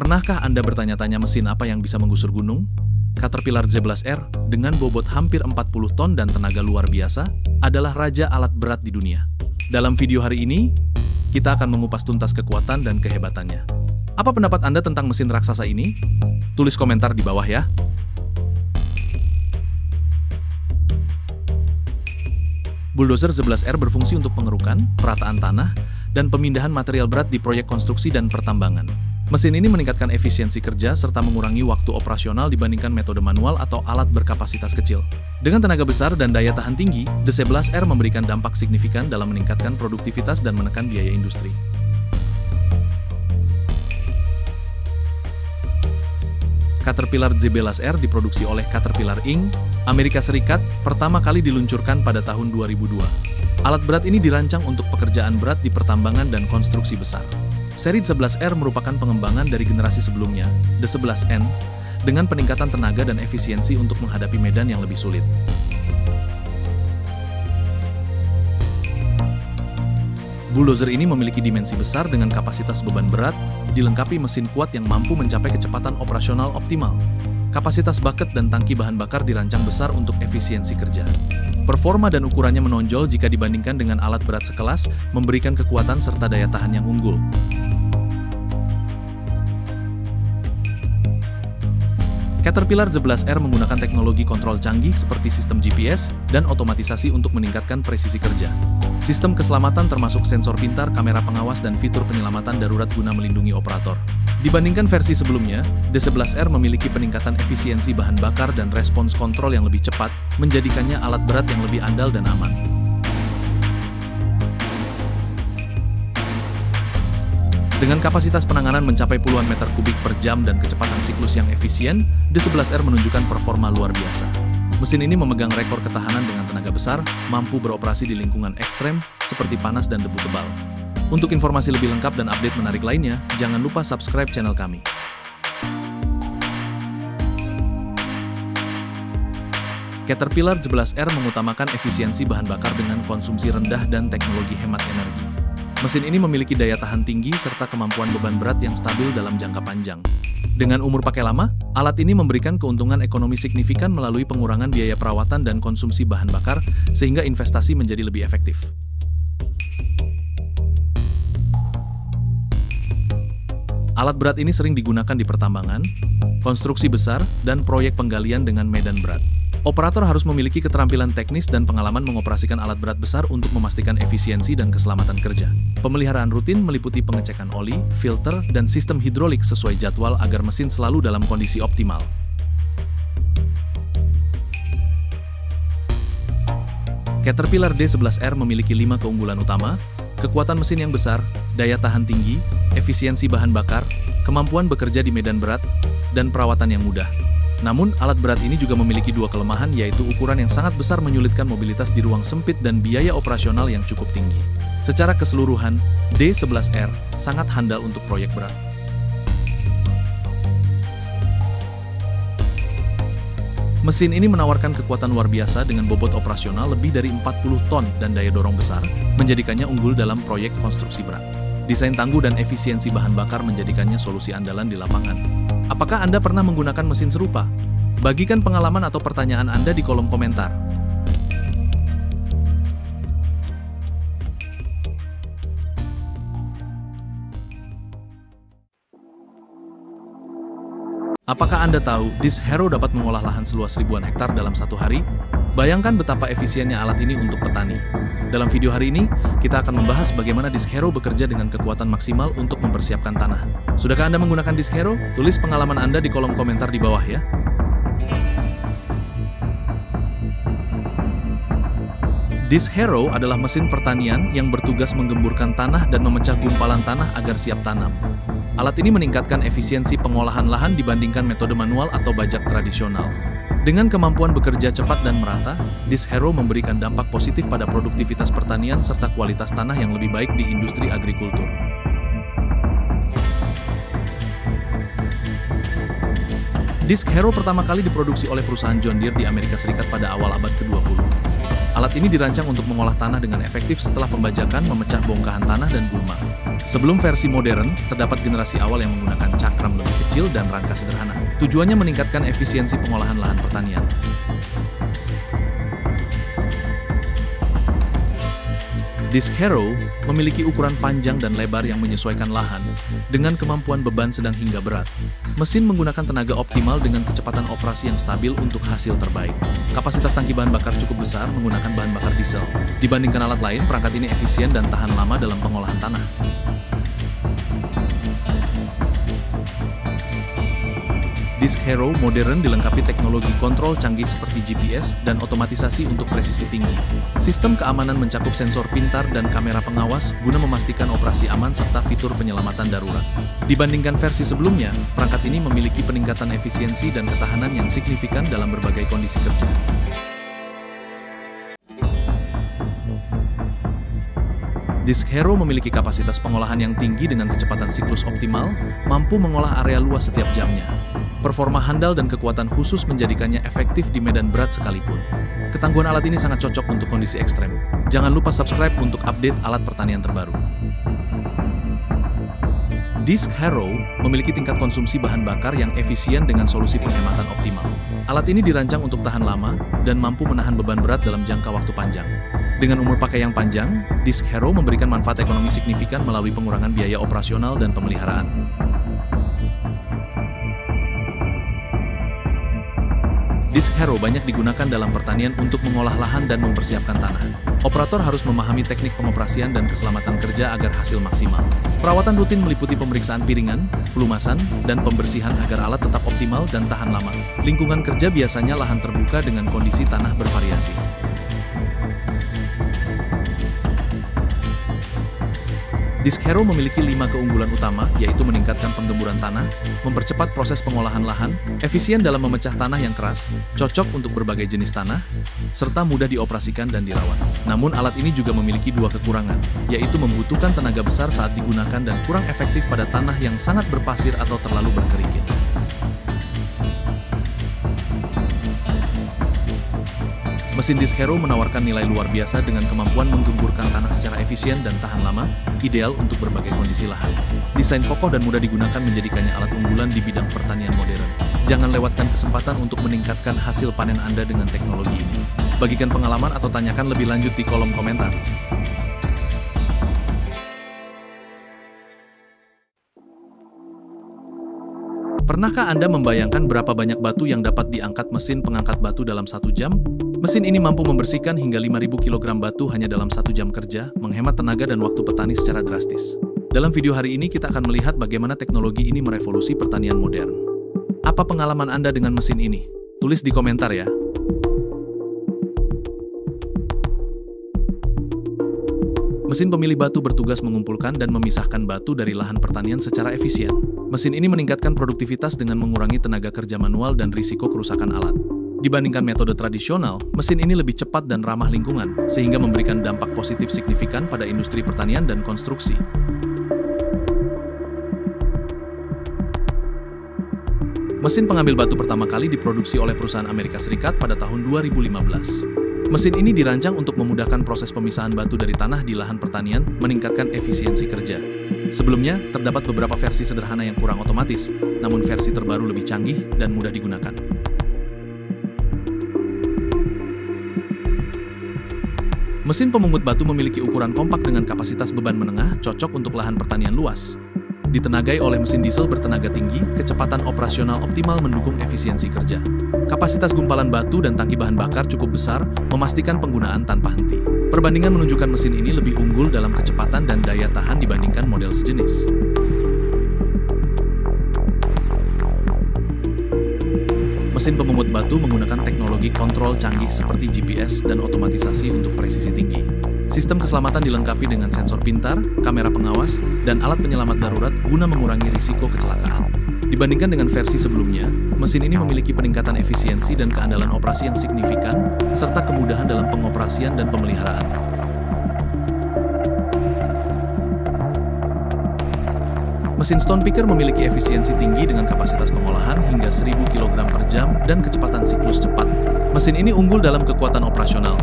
Pernahkah Anda bertanya-tanya mesin apa yang bisa menggusur gunung? Caterpillar Z11R, dengan bobot hampir 40 ton dan tenaga luar biasa, adalah raja alat berat di dunia. Dalam video hari ini, kita akan mengupas tuntas kekuatan dan kehebatannya. Apa pendapat Anda tentang mesin raksasa ini? Tulis komentar di bawah ya. Bulldozer Z11R berfungsi untuk pengerukan, perataan tanah, dan pemindahan material berat di proyek konstruksi dan pertambangan. Mesin ini meningkatkan efisiensi kerja serta mengurangi waktu operasional dibandingkan metode manual atau alat berkapasitas kecil. Dengan tenaga besar dan daya tahan tinggi, The Z11R memberikan dampak signifikan dalam meningkatkan produktivitas dan menekan biaya industri. Caterpillar Z11R diproduksi oleh Caterpillar Inc., Amerika Serikat, pertama kali diluncurkan pada tahun 2002. Alat berat ini dirancang untuk pekerjaan berat di pertambangan dan konstruksi besar. Seri Z11R merupakan pengembangan dari generasi sebelumnya, The 11N, dengan peningkatan tenaga dan efisiensi untuk menghadapi medan yang lebih sulit. Bulldozer ini memiliki dimensi besar dengan kapasitas beban berat, dilengkapi mesin kuat yang mampu mencapai kecepatan operasional optimal. Kapasitas bucket dan tangki bahan bakar dirancang besar untuk efisiensi kerja. Performa dan ukurannya menonjol jika dibandingkan dengan alat berat sekelas, memberikan kekuatan serta daya tahan yang unggul. Caterpillar Z11R menggunakan teknologi kontrol canggih seperti sistem GPS dan otomatisasi untuk meningkatkan presisi kerja. Sistem keselamatan termasuk sensor pintar, kamera pengawas, dan fitur penyelamatan darurat guna melindungi operator. Dibandingkan versi sebelumnya, The Z11R memiliki peningkatan efisiensi bahan bakar dan respons kontrol yang lebih cepat, menjadikannya alat berat yang lebih andal dan aman. Dengan kapasitas penanganan mencapai puluhan meter kubik per jam dan kecepatan siklus yang efisien, The Z11R menunjukkan performa luar biasa. Mesin ini memegang rekor ketahanan dengan tenaga besar, mampu beroperasi di lingkungan ekstrem, seperti panas dan debu tebal. Untuk informasi lebih lengkap dan update menarik lainnya, jangan lupa subscribe channel kami. Caterpillar Z11R mengutamakan efisiensi bahan bakar dengan konsumsi rendah dan teknologi hemat energi. Mesin ini memiliki daya tahan tinggi serta kemampuan beban berat yang stabil dalam jangka panjang. Dengan umur pakai lama, alat ini memberikan keuntungan ekonomi signifikan melalui pengurangan biaya perawatan dan konsumsi bahan bakar, sehingga investasi menjadi lebih efektif. Alat berat ini sering digunakan di pertambangan, konstruksi besar, dan proyek penggalian dengan medan berat. Operator harus memiliki keterampilan teknis dan pengalaman mengoperasikan alat berat besar untuk memastikan efisiensi dan keselamatan kerja. Pemeliharaan rutin meliputi pengecekan oli, filter, dan sistem hidrolik sesuai jadwal agar mesin selalu dalam kondisi optimal. Caterpillar D11R memiliki 5 keunggulan utama: kekuatan mesin yang besar, daya tahan tinggi, efisiensi bahan bakar, kemampuan bekerja di medan berat, dan perawatan yang mudah. Namun, alat berat ini juga memiliki 2 kelemahan, yaitu ukuran yang sangat besar menyulitkan mobilitas di ruang sempit dan biaya operasional yang cukup tinggi. Secara keseluruhan, D11R sangat handal untuk proyek berat. Mesin ini menawarkan kekuatan luar biasa dengan bobot operasional lebih dari 40 ton dan daya dorong besar, menjadikannya unggul dalam proyek konstruksi berat. Desain tangguh dan efisiensi bahan bakar menjadikannya solusi andalan di lapangan. Apakah Anda pernah menggunakan mesin serupa? Bagikan pengalaman atau pertanyaan Anda di kolom komentar. Apakah Anda tahu, This Harrow dapat mengolah lahan seluas ribuan hektar dalam satu hari? Bayangkan betapa efisiennya alat ini untuk petani. Dalam video hari ini, kita akan membahas bagaimana Disc Harrow bekerja dengan kekuatan maksimal untuk mempersiapkan tanah. Sudahkah Anda menggunakan Disc Harrow? Tulis pengalaman Anda di kolom komentar di bawah ya. Disc Harrow adalah mesin pertanian yang bertugas menggemburkan tanah dan memecah gumpalan tanah agar siap tanam. Alat ini meningkatkan efisiensi pengolahan lahan dibandingkan metode manual atau bajak tradisional. Dengan kemampuan bekerja cepat dan merata, Disc Harrow memberikan dampak positif pada produktivitas pertanian serta kualitas tanah yang lebih baik di industri agrikultur. Disc Harrow pertama kali diproduksi oleh perusahaan John Deere di Amerika Serikat pada awal abad ke-20. Alat ini dirancang untuk mengolah tanah dengan efektif setelah pembajakan, memecah bongkahan tanah dan gulma. Sebelum versi modern, terdapat generasi awal yang menggunakan cakram lebih kecil dan rangka sederhana. Tujuannya meningkatkan efisiensi pengolahan lahan pertanian. Disc Harrow memiliki ukuran panjang dan lebar yang menyesuaikan lahan, dengan kemampuan beban sedang hingga berat. Mesin menggunakan tenaga optimal dengan kecepatan operasi yang stabil untuk hasil terbaik. Kapasitas tangki bahan bakar cukup besar menggunakan bahan bakar diesel. Dibandingkan alat lain, perangkat ini efisien dan tahan lama dalam pengolahan tanah. Disc Harrow modern dilengkapi teknologi kontrol canggih seperti GPS dan otomatisasi untuk presisi tinggi. Sistem keamanan mencakup sensor pintar dan kamera pengawas guna memastikan operasi aman serta fitur penyelamatan darurat. Dibandingkan versi sebelumnya, perangkat ini memiliki peningkatan efisiensi dan ketahanan yang signifikan dalam berbagai kondisi kerja. Disc Harrow memiliki kapasitas pengolahan yang tinggi dengan kecepatan siklus optimal, mampu mengolah area luas setiap jamnya. Performa handal dan kekuatan khusus menjadikannya efektif di medan berat sekalipun. Ketangguhan alat ini sangat cocok untuk kondisi ekstrem. Jangan lupa subscribe untuk update alat pertanian terbaru. Disc Harrow memiliki tingkat konsumsi bahan bakar yang efisien dengan solusi penghematan optimal. Alat ini dirancang untuk tahan lama dan mampu menahan beban berat dalam jangka waktu panjang. Dengan umur pakai yang panjang, Disc Harrow memberikan manfaat ekonomi signifikan melalui pengurangan biaya operasional dan pemeliharaan. Disc Harrow banyak digunakan dalam pertanian untuk mengolah lahan dan mempersiapkan tanah. Operator harus memahami teknik pengoperasian dan keselamatan kerja agar hasil maksimal. Perawatan rutin meliputi pemeriksaan piringan, pelumasan, dan pembersihan agar alat tetap optimal dan tahan lama. Lingkungan kerja biasanya lahan terbuka dengan kondisi tanah bervariasi. Disc Harrow memiliki 5 keunggulan utama, yaitu meningkatkan penggemburan tanah, mempercepat proses pengolahan lahan, efisien dalam memecah tanah yang keras, cocok untuk berbagai jenis tanah, serta mudah dioperasikan dan dirawat. Namun alat ini juga memiliki 2 kekurangan, yaitu membutuhkan tenaga besar saat digunakan dan kurang efektif pada tanah yang sangat berpasir atau terlalu berkerikil. Mesin Disc Harrow menawarkan nilai luar biasa dengan kemampuan menggemburkan tanah secara efisien dan tahan lama, ideal untuk berbagai kondisi lahan. Desain kokoh dan mudah digunakan menjadikannya alat unggulan di bidang pertanian modern. Jangan lewatkan kesempatan untuk meningkatkan hasil panen Anda dengan teknologi ini. Bagikan pengalaman atau tanyakan lebih lanjut di kolom komentar. Pernahkah Anda membayangkan berapa banyak batu yang dapat diangkat mesin pengangkat batu dalam 1 jam? Mesin ini mampu membersihkan hingga 5.000 kg batu hanya dalam 1 jam kerja, menghemat tenaga dan waktu petani secara drastis. Dalam video hari ini kita akan melihat bagaimana teknologi ini merevolusi pertanian modern. Apa pengalaman Anda dengan mesin ini? Tulis di komentar ya. Mesin pemilih batu bertugas mengumpulkan dan memisahkan batu dari lahan pertanian secara efisien. Mesin ini meningkatkan produktivitas dengan mengurangi tenaga kerja manual dan risiko kerusakan alat. Dibandingkan metode tradisional, mesin ini lebih cepat dan ramah lingkungan, sehingga memberikan dampak positif signifikan pada industri pertanian dan konstruksi. Mesin pengambil batu pertama kali diproduksi oleh perusahaan Amerika Serikat pada tahun 2015. Mesin ini dirancang untuk memudahkan proses pemisahan batu dari tanah di lahan pertanian, meningkatkan efisiensi kerja. Sebelumnya, terdapat beberapa versi sederhana yang kurang otomatis, namun versi terbaru lebih canggih dan mudah digunakan. Mesin pemungut batu memiliki ukuran kompak dengan kapasitas beban menengah, cocok untuk lahan pertanian luas. Ditenagai oleh mesin diesel bertenaga tinggi, kecepatan operasional optimal mendukung efisiensi kerja. Kapasitas gumpalan batu dan tangki bahan bakar cukup besar, memastikan penggunaan tanpa henti. Perbandingan menunjukkan mesin ini lebih unggul dalam kecepatan dan daya tahan dibandingkan model sejenis. Mesin pemungut batu menggunakan teknologi kontrol canggih seperti GPS dan otomatisasi untuk presisi tinggi. Sistem keselamatan dilengkapi dengan sensor pintar, kamera pengawas, dan alat penyelamat darurat guna mengurangi risiko kecelakaan. Dibandingkan dengan versi sebelumnya, mesin ini memiliki peningkatan efisiensi dan keandalan operasi yang signifikan, serta kemudahan dalam pengoperasian dan pemeliharaan. Mesin stone picker memiliki efisiensi tinggi dengan kapasitas pengolahan hingga 1.000 kg per jam dan kecepatan siklus cepat. Mesin ini unggul dalam kekuatan operasional,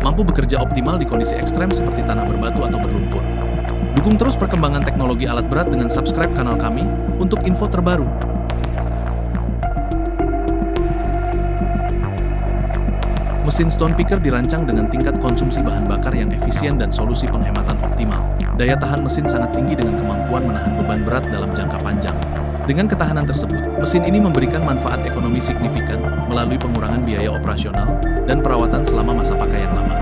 mampu bekerja optimal di kondisi ekstrem seperti tanah berbatu atau berlumpur. Dukung terus perkembangan teknologi alat berat dengan subscribe kanal kami untuk info terbaru. Mesin stone picker dirancang dengan tingkat konsumsi bahan bakar yang efisien dan solusi penghematan optimal. Daya tahan mesin sangat tinggi dengan kemampuan menahan beban berat dalam jangka panjang. Dengan ketahanan tersebut, mesin ini memberikan manfaat ekonomi signifikan melalui pengurangan biaya operasional dan perawatan selama masa pakai yang lama.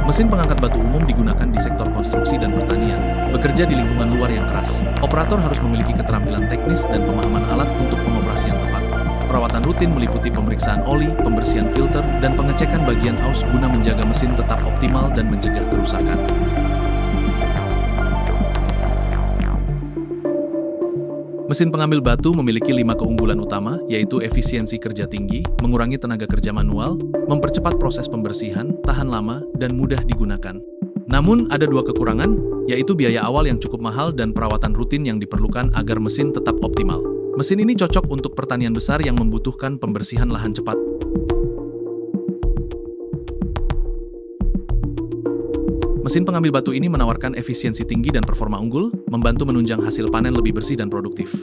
Mesin pengangkat batu umum digunakan di sektor konstruksi dan pertanian, bekerja di lingkungan luar yang keras. Operator harus memiliki keterampilan teknis dan pemahaman alat untuk pengoperasian tepat. Perawatan rutin meliputi pemeriksaan oli, pembersihan filter, dan pengecekan bagian aus guna menjaga mesin tetap optimal dan mencegah kerusakan. Mesin pengambil batu memiliki 5 keunggulan utama, yaitu efisiensi kerja tinggi, mengurangi tenaga kerja manual, mempercepat proses pembersihan, tahan lama, dan mudah digunakan. Namun, ada 2 kekurangan, yaitu biaya awal yang cukup mahal dan perawatan rutin yang diperlukan agar mesin tetap optimal. Mesin ini cocok untuk pertanian besar yang membutuhkan pembersihan lahan cepat. Mesin pengambil batu ini menawarkan efisiensi tinggi dan performa unggul, membantu menunjang hasil panen lebih bersih dan produktif.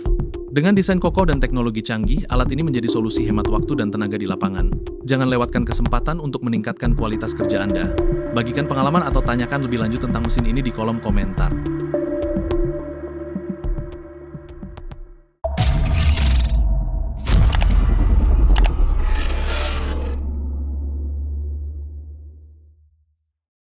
Dengan desain kokoh dan teknologi canggih, alat ini menjadi solusi hemat waktu dan tenaga di lapangan. Jangan lewatkan kesempatan untuk meningkatkan kualitas kerja Anda. Bagikan pengalaman atau tanyakan lebih lanjut tentang mesin ini di kolom komentar.